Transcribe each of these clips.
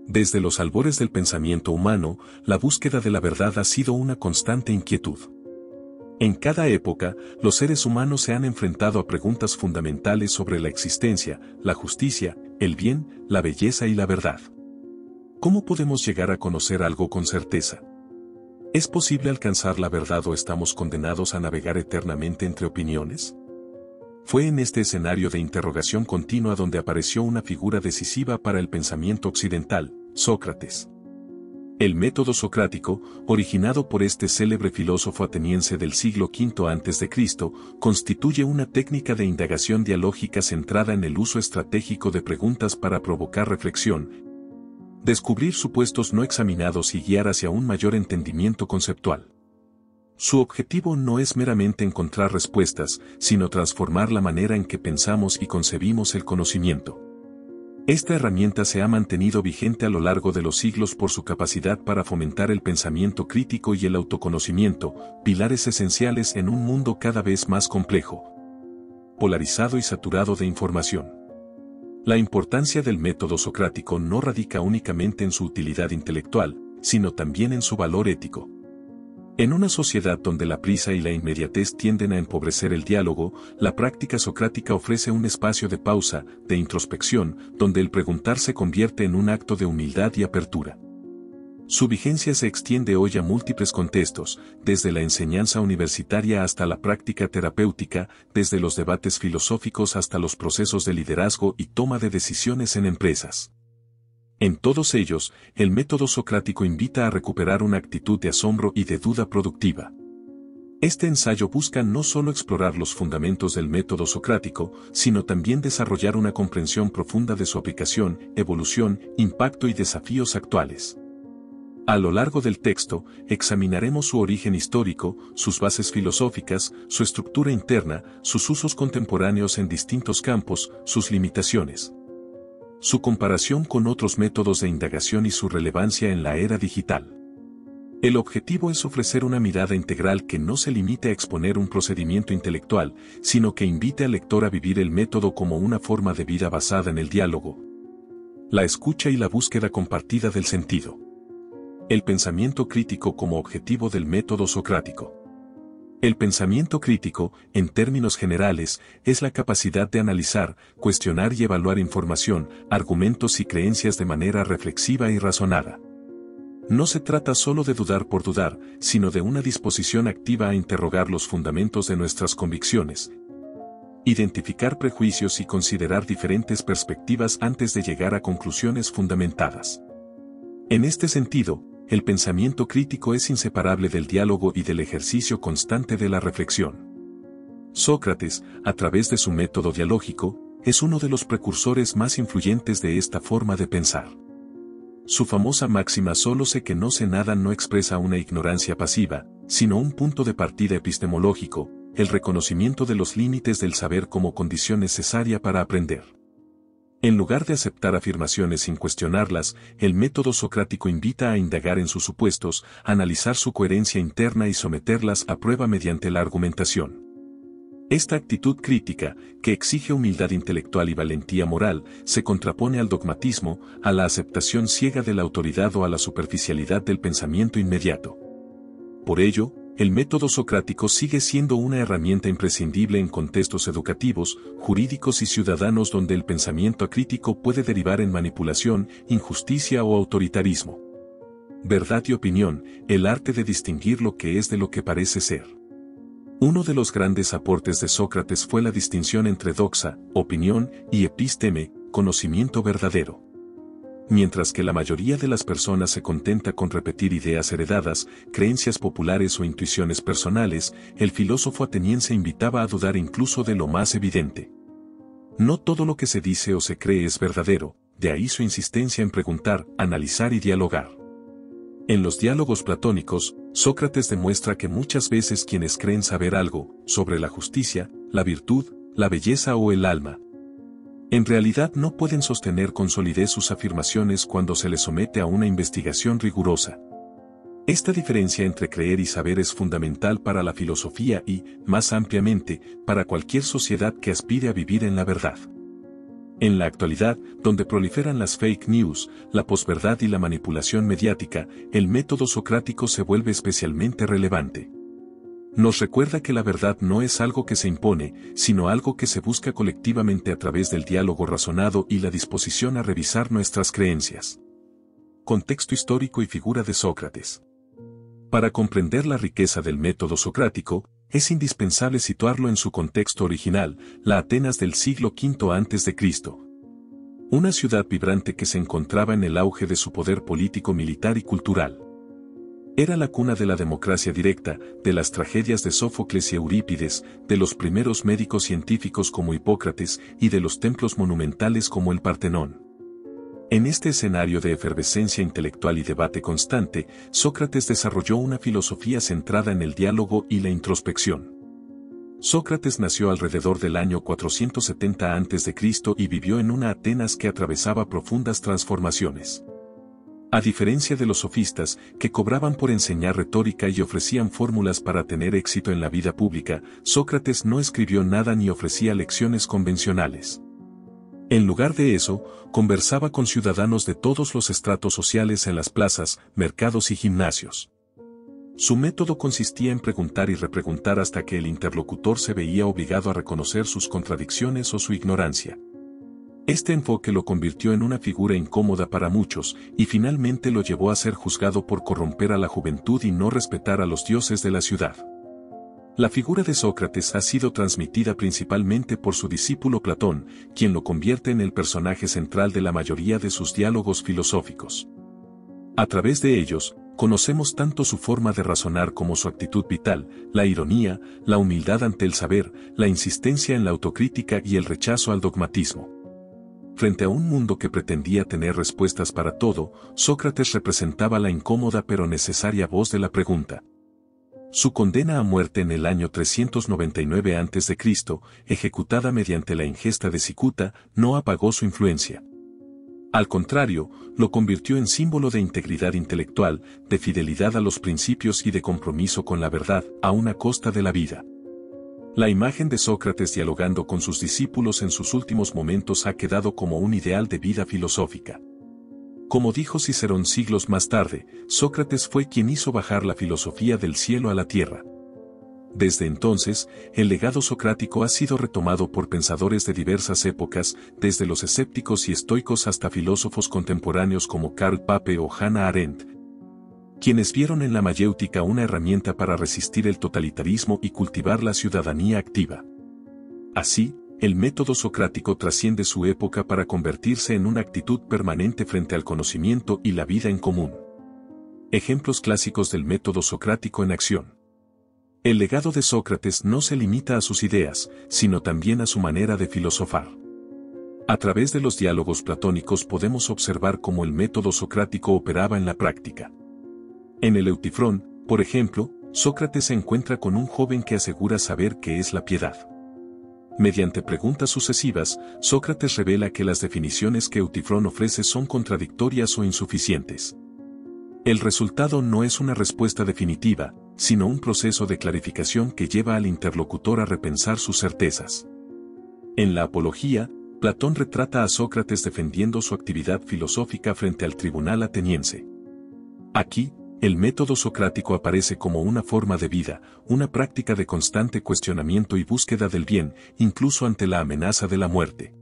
Desde los albores del pensamiento humano, la búsqueda de la verdad ha sido una constante inquietud. En cada época, los seres humanos se han enfrentado a preguntas fundamentales sobre la existencia, la justicia, el bien, la belleza y la verdad. ¿Cómo podemos llegar a conocer algo con certeza? ¿Es posible alcanzar la verdad o estamos condenados a navegar eternamente entre opiniones? Fue en este escenario de interrogación continua donde apareció una figura decisiva para el pensamiento occidental, Sócrates. El método socrático, originado por este célebre filósofo ateniense del siglo V a.C., constituye una técnica de indagación dialógica centrada en el uso estratégico de preguntas para provocar reflexión, descubrir supuestos no examinados y guiar hacia un mayor entendimiento conceptual. Su objetivo no es meramente encontrar respuestas, sino transformar la manera en que pensamos y concebimos el conocimiento. Esta herramienta se ha mantenido vigente a lo largo de los siglos por su capacidad para fomentar el pensamiento crítico y el autoconocimiento, pilares esenciales en un mundo cada vez más complejo, polarizado y saturado de información. La importancia del método socrático no radica únicamente en su utilidad intelectual, sino también en su valor ético. En una sociedad donde la prisa y la inmediatez tienden a empobrecer el diálogo, la práctica socrática ofrece un espacio de pausa, de introspección, donde el preguntar se convierte en un acto de humildad y apertura. Su vigencia se extiende hoy a múltiples contextos, desde la enseñanza universitaria hasta la práctica terapéutica, desde los debates filosóficos hasta los procesos de liderazgo y toma de decisiones en empresas. En todos ellos, el método socrático invita a recuperar una actitud de asombro y de duda productiva. Este ensayo busca no solo explorar los fundamentos del método socrático, sino también desarrollar una comprensión profunda de su aplicación, evolución, impacto y desafíos actuales. A lo largo del texto, examinaremos su origen histórico, sus bases filosóficas, su estructura interna, sus usos contemporáneos en distintos campos, sus limitaciones, su comparación con otros métodos de indagación y su relevancia en la era digital. El objetivo es ofrecer una mirada integral que no se limite a exponer un procedimiento intelectual, sino que invite al lector a vivir el método como una forma de vida basada en el diálogo, la escucha y la búsqueda compartida del sentido. El pensamiento crítico como objetivo del método socrático. El pensamiento crítico, en términos generales, es la capacidad de analizar, cuestionar y evaluar información, argumentos y creencias de manera reflexiva y razonada. No se trata solo de dudar por dudar, sino de una disposición activa a interrogar los fundamentos de nuestras convicciones, identificar prejuicios y considerar diferentes perspectivas antes de llegar a conclusiones fundamentadas. En este sentido, el pensamiento crítico es inseparable del diálogo y del ejercicio constante de la reflexión. Sócrates, a través de su método dialógico, es uno de los precursores más influyentes de esta forma de pensar. Su famosa máxima "solo sé que no sé nada" no expresa una ignorancia pasiva, sino un punto de partida epistemológico, el reconocimiento de los límites del saber como condición necesaria para aprender. En lugar de aceptar afirmaciones sin cuestionarlas, el método socrático invita a indagar en sus supuestos, analizar su coherencia interna y someterlas a prueba mediante la argumentación. Esta actitud crítica, que exige humildad intelectual y valentía moral, se contrapone al dogmatismo, a la aceptación ciega de la autoridad o a la superficialidad del pensamiento inmediato. Por ello, el método socrático sigue siendo una herramienta imprescindible en contextos educativos, jurídicos y ciudadanos donde el pensamiento acrítico puede derivar en manipulación, injusticia o autoritarismo. Verdad y opinión, el arte de distinguir lo que es de lo que parece ser. Uno de los grandes aportes de Sócrates fue la distinción entre doxa, opinión, y episteme, conocimiento verdadero. Mientras que la mayoría de las personas se contenta con repetir ideas heredadas, creencias populares o intuiciones personales, el filósofo ateniense invitaba a dudar incluso de lo más evidente. No todo lo que se dice o se cree es verdadero, de ahí su insistencia en preguntar, analizar y dialogar. En los diálogos platónicos, Sócrates demuestra que muchas veces quienes creen saber algo sobre la justicia, la virtud, la belleza o el alma, en realidad no pueden sostener con solidez sus afirmaciones cuando se les somete a una investigación rigurosa. Esta diferencia entre creer y saber es fundamental para la filosofía y, más ampliamente, para cualquier sociedad que aspire a vivir en la verdad. En la actualidad, donde proliferan las fake news, la posverdad y la manipulación mediática, el método socrático se vuelve especialmente relevante. Nos recuerda que la verdad no es algo que se impone, sino algo que se busca colectivamente a través del diálogo razonado y la disposición a revisar nuestras creencias. Contexto histórico y figura de Sócrates. Para comprender la riqueza del método socrático, es indispensable situarlo en su contexto original, la Atenas del siglo V a.C. Una ciudad vibrante que se encontraba en el auge de su poder político, militar y cultural. Era la cuna de la democracia directa, de las tragedias de Sófocles y Eurípides, de los primeros médicos científicos como Hipócrates y de los templos monumentales como el Partenón. En este escenario de efervescencia intelectual y debate constante, Sócrates desarrolló una filosofía centrada en el diálogo y la introspección. Sócrates nació alrededor del año 470 a.C. y vivió en una Atenas que atravesaba profundas transformaciones. A diferencia de los sofistas, que cobraban por enseñar retórica y ofrecían fórmulas para tener éxito en la vida pública, Sócrates no escribió nada ni ofrecía lecciones convencionales. En lugar de eso, conversaba con ciudadanos de todos los estratos sociales en las plazas, mercados y gimnasios. Su método consistía en preguntar y repreguntar hasta que el interlocutor se veía obligado a reconocer sus contradicciones o su ignorancia. Este enfoque lo convirtió en una figura incómoda para muchos, y finalmente lo llevó a ser juzgado por corromper a la juventud y no respetar a los dioses de la ciudad. La figura de Sócrates ha sido transmitida principalmente por su discípulo Platón, quien lo convierte en el personaje central de la mayoría de sus diálogos filosóficos. A través de ellos, conocemos tanto su forma de razonar como su actitud vital, la ironía, la humildad ante el saber, la insistencia en la autocrítica y el rechazo al dogmatismo. Frente a un mundo que pretendía tener respuestas para todo, Sócrates representaba la incómoda pero necesaria voz de la pregunta. Su condena a muerte en el año 399 a.C., ejecutada mediante la ingesta de cicuta, no apagó su influencia. Al contrario, lo convirtió en símbolo de integridad intelectual, de fidelidad a los principios y de compromiso con la verdad, a una costa de la vida. La imagen de Sócrates dialogando con sus discípulos en sus últimos momentos ha quedado como un ideal de vida filosófica. Como dijo Cicerón siglos más tarde, Sócrates fue quien hizo bajar la filosofía del cielo a la tierra. Desde entonces, el legado socrático ha sido retomado por pensadores de diversas épocas, desde los escépticos y estoicos hasta filósofos contemporáneos como Karl Popper o Hannah Arendt, quienes vieron en la mayéutica una herramienta para resistir el totalitarismo y cultivar la ciudadanía activa. Así, el método socrático trasciende su época para convertirse en una actitud permanente frente al conocimiento y la vida en común. Ejemplos clásicos del método socrático en acción. El legado de Sócrates no se limita a sus ideas, sino también a su manera de filosofar. A través de los diálogos platónicos podemos observar cómo el método socrático operaba en la práctica. En el Eutifrón, por ejemplo, Sócrates se encuentra con un joven que asegura saber qué es la piedad. Mediante preguntas sucesivas, Sócrates revela que las definiciones que Eutifrón ofrece son contradictorias o insuficientes. El resultado no es una respuesta definitiva, sino un proceso de clarificación que lleva al interlocutor a repensar sus certezas. En la Apología, Platón retrata a Sócrates defendiendo su actividad filosófica frente al tribunal ateniense. Aquí, el método socrático aparece como una forma de vida, una práctica de constante cuestionamiento y búsqueda del bien, incluso ante la amenaza de la muerte.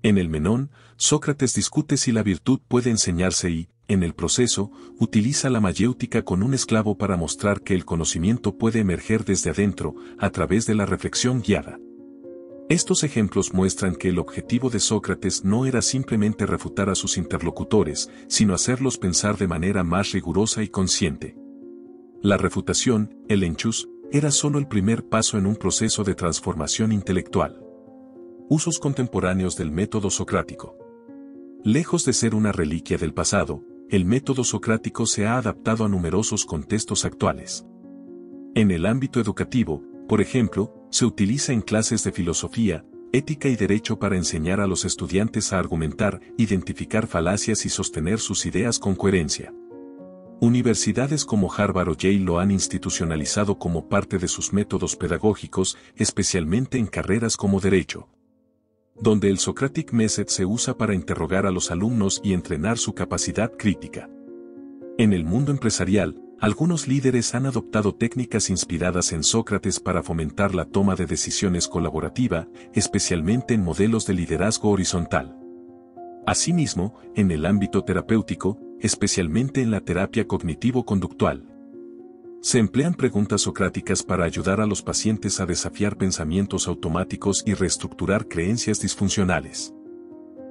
En el Menón, Sócrates discute si la virtud puede enseñarse y, en el proceso, utiliza la mayéutica con un esclavo para mostrar que el conocimiento puede emerger desde adentro, a través de la reflexión guiada. Estos ejemplos muestran que el objetivo de Sócrates no era simplemente refutar a sus interlocutores, sino hacerlos pensar de manera más rigurosa y consciente. La refutación, el enchus, era solo el primer paso en un proceso de transformación intelectual. Usos contemporáneos del método socrático. Lejos de ser una reliquia del pasado, el método socrático se ha adaptado a numerosos contextos actuales. En el ámbito educativo, por ejemplo, se utiliza en clases de filosofía, ética y derecho para enseñar a los estudiantes a argumentar, identificar falacias y sostener sus ideas con coherencia. Universidades como Harvard o Yale lo han institucionalizado como parte de sus métodos pedagógicos, especialmente en carreras como derecho. donde el Socratic Method se usa para interrogar a los alumnos y entrenar su capacidad crítica. En el mundo empresarial, algunos líderes han adoptado técnicas inspiradas en Sócrates para fomentar la toma de decisiones colaborativa, especialmente en modelos de liderazgo horizontal. Asimismo, en el ámbito terapéutico, especialmente en la terapia cognitivo-conductual, se emplean preguntas socráticas para ayudar a los pacientes a desafiar pensamientos automáticos y reestructurar creencias disfuncionales.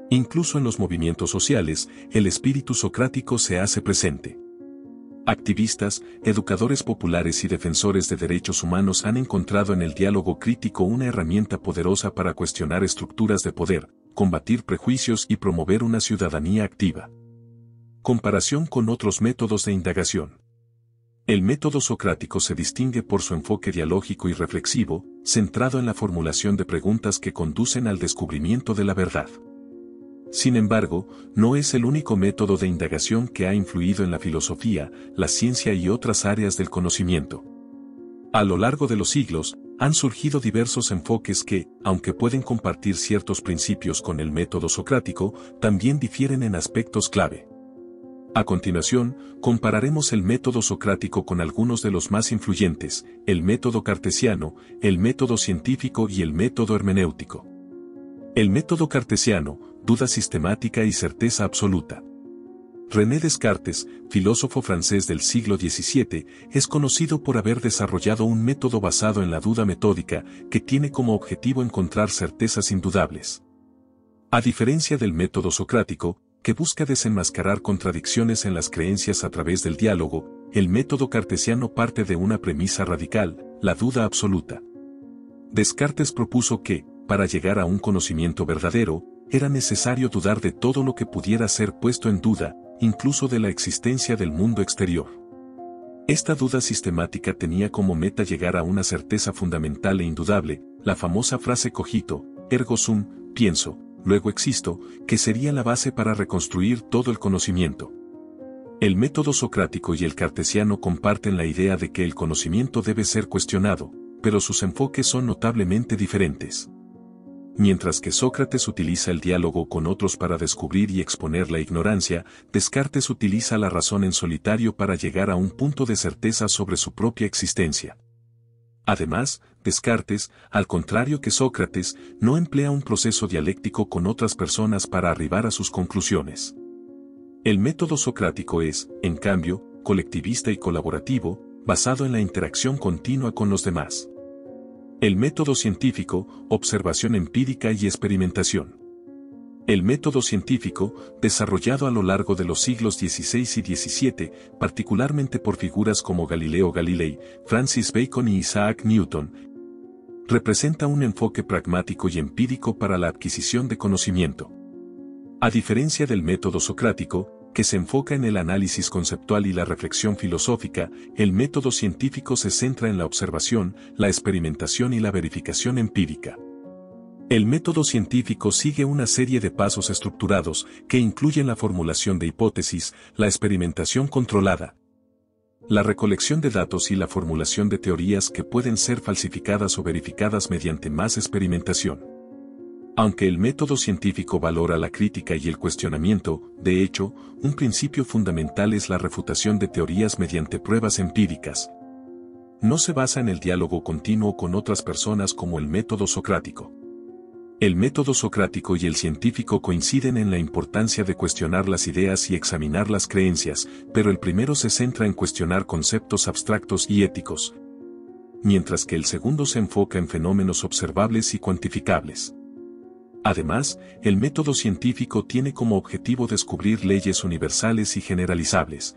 Incluso en los movimientos sociales, el espíritu socrático se hace presente. Activistas, educadores populares y defensores de derechos humanos han encontrado en el diálogo crítico una herramienta poderosa para cuestionar estructuras de poder, combatir prejuicios y promover una ciudadanía activa. Comparación con otros métodos de indagación. El método socrático se distingue por su enfoque dialógico y reflexivo, centrado en la formulación de preguntas que conducen al descubrimiento de la verdad. Sin embargo, no es el único método de indagación que ha influido en la filosofía, la ciencia y otras áreas del conocimiento. A lo largo de los siglos, han surgido diversos enfoques que, aunque pueden compartir ciertos principios con el método socrático, también difieren en aspectos clave. A continuación, compararemos el método socrático con algunos de los más influyentes, el método cartesiano, el método científico y el método hermenéutico. El método cartesiano, duda sistemática y certeza absoluta. René Descartes, filósofo francés del siglo XVII, es conocido por haber desarrollado un método basado en la duda metódica, que tiene como objetivo encontrar certezas indudables. A diferencia del método socrático, que busca desenmascarar contradicciones en las creencias a través del diálogo, el método cartesiano parte de una premisa radical, la duda absoluta. Descartes propuso que, para llegar a un conocimiento verdadero, era necesario dudar de todo lo que pudiera ser puesto en duda, incluso de la existencia del mundo exterior. Esta duda sistemática tenía como meta llegar a una certeza fundamental e indudable, la famosa frase cogito, ergo sum, pienso, luego existo, que sería la base para reconstruir todo el conocimiento. El método socrático y el cartesiano comparten la idea de que el conocimiento debe ser cuestionado, pero sus enfoques son notablemente diferentes. Mientras que Sócrates utiliza el diálogo con otros para descubrir y exponer la ignorancia, Descartes utiliza la razón en solitario para llegar a un punto de certeza sobre su propia existencia. Además, Descartes, al contrario que Sócrates, no emplea un proceso dialéctico con otras personas para arribar a sus conclusiones. El método socrático es, en cambio, colectivista y colaborativo, basado en la interacción continua con los demás. El método científico, observación empírica y experimentación. El método científico, desarrollado a lo largo de los siglos XVI y XVII, particularmente por figuras como Galileo Galilei, Francis Bacon y Isaac Newton, representa un enfoque pragmático y empírico para la adquisición de conocimiento. A diferencia del método socrático, que se enfoca en el análisis conceptual y la reflexión filosófica, el método científico se centra en la observación, la experimentación y la verificación empírica. El método científico sigue una serie de pasos estructurados que incluyen la formulación de hipótesis, la experimentación controlada, la recolección de datos y la formulación de teorías que pueden ser falsificadas o verificadas mediante más experimentación. Aunque el método científico valora la crítica y el cuestionamiento, de hecho, un principio fundamental es la refutación de teorías mediante pruebas empíricas. No se basa en el diálogo continuo con otras personas como el método socrático. El método socrático y el científico coinciden en la importancia de cuestionar las ideas y examinar las creencias, pero el primero se centra en cuestionar conceptos abstractos y éticos, mientras que el segundo se enfoca en fenómenos observables y cuantificables. Además, el método científico tiene como objetivo descubrir leyes universales y generalizables,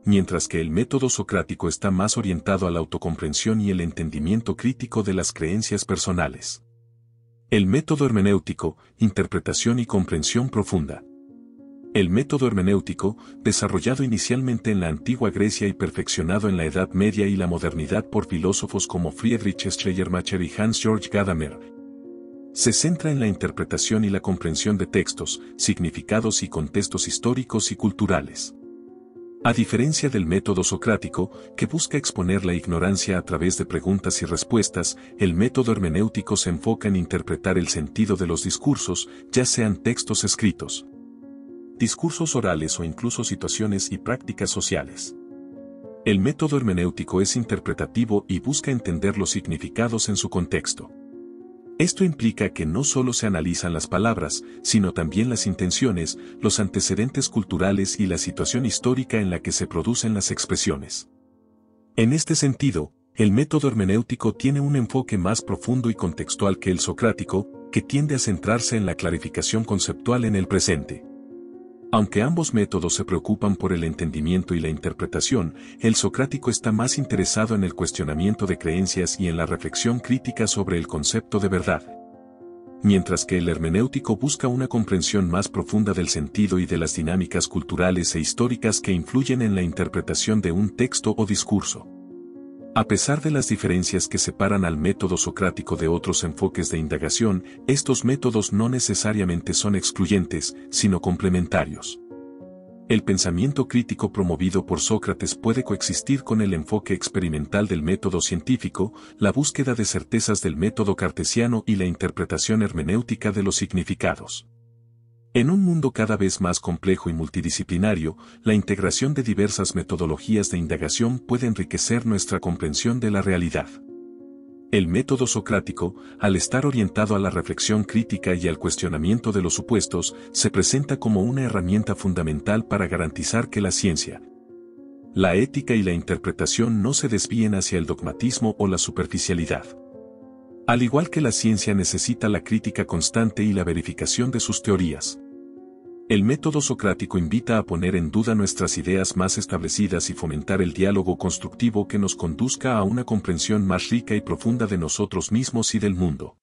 mientras que el método socrático está más orientado a la autocomprensión y el entendimiento crítico de las creencias personales. El método hermenéutico, interpretación y comprensión profunda. El método hermenéutico, desarrollado inicialmente en la antigua Grecia y perfeccionado en la Edad Media y la modernidad por filósofos como Friedrich Schleiermacher y Hans-Georg Gadamer, se centra en la interpretación y la comprensión de textos, significados y contextos históricos y culturales. A diferencia del método socrático, que busca exponer la ignorancia a través de preguntas y respuestas, el método hermenéutico se enfoca en interpretar el sentido de los discursos, ya sean textos escritos, discursos orales o incluso situaciones y prácticas sociales. El método hermenéutico es interpretativo y busca entender los significados en su contexto. Esto implica que no solo se analizan las palabras, sino también las intenciones, los antecedentes culturales y la situación histórica en la que se producen las expresiones. En este sentido, el método hermenéutico tiene un enfoque más profundo y contextual que el socrático, que tiende a centrarse en la clarificación conceptual en el presente. Aunque ambos métodos se preocupan por el entendimiento y la interpretación, el socrático está más interesado en el cuestionamiento de creencias y en la reflexión crítica sobre el concepto de verdad. Mientras que el hermenéutico busca una comprensión más profunda del sentido y de las dinámicas culturales e históricas que influyen en la interpretación de un texto o discurso. A pesar de las diferencias que separan al método socrático de otros enfoques de indagación, estos métodos no necesariamente son excluyentes, sino complementarios. El pensamiento crítico promovido por Sócrates puede coexistir con el enfoque experimental del método científico, la búsqueda de certezas del método cartesiano y la interpretación hermenéutica de los significados. En un mundo cada vez más complejo y multidisciplinario, la integración de diversas metodologías de indagación puede enriquecer nuestra comprensión de la realidad. El método socrático, al estar orientado a la reflexión crítica y al cuestionamiento de los supuestos, se presenta como una herramienta fundamental para garantizar que la ciencia, la ética y la interpretación no se desvíen hacia el dogmatismo o la superficialidad. Al igual que la ciencia necesita la crítica constante y la verificación de sus teorías. El método socrático invita a poner en duda nuestras ideas más establecidas y fomentar el diálogo constructivo que nos conduzca a una comprensión más rica y profunda de nosotros mismos y del mundo.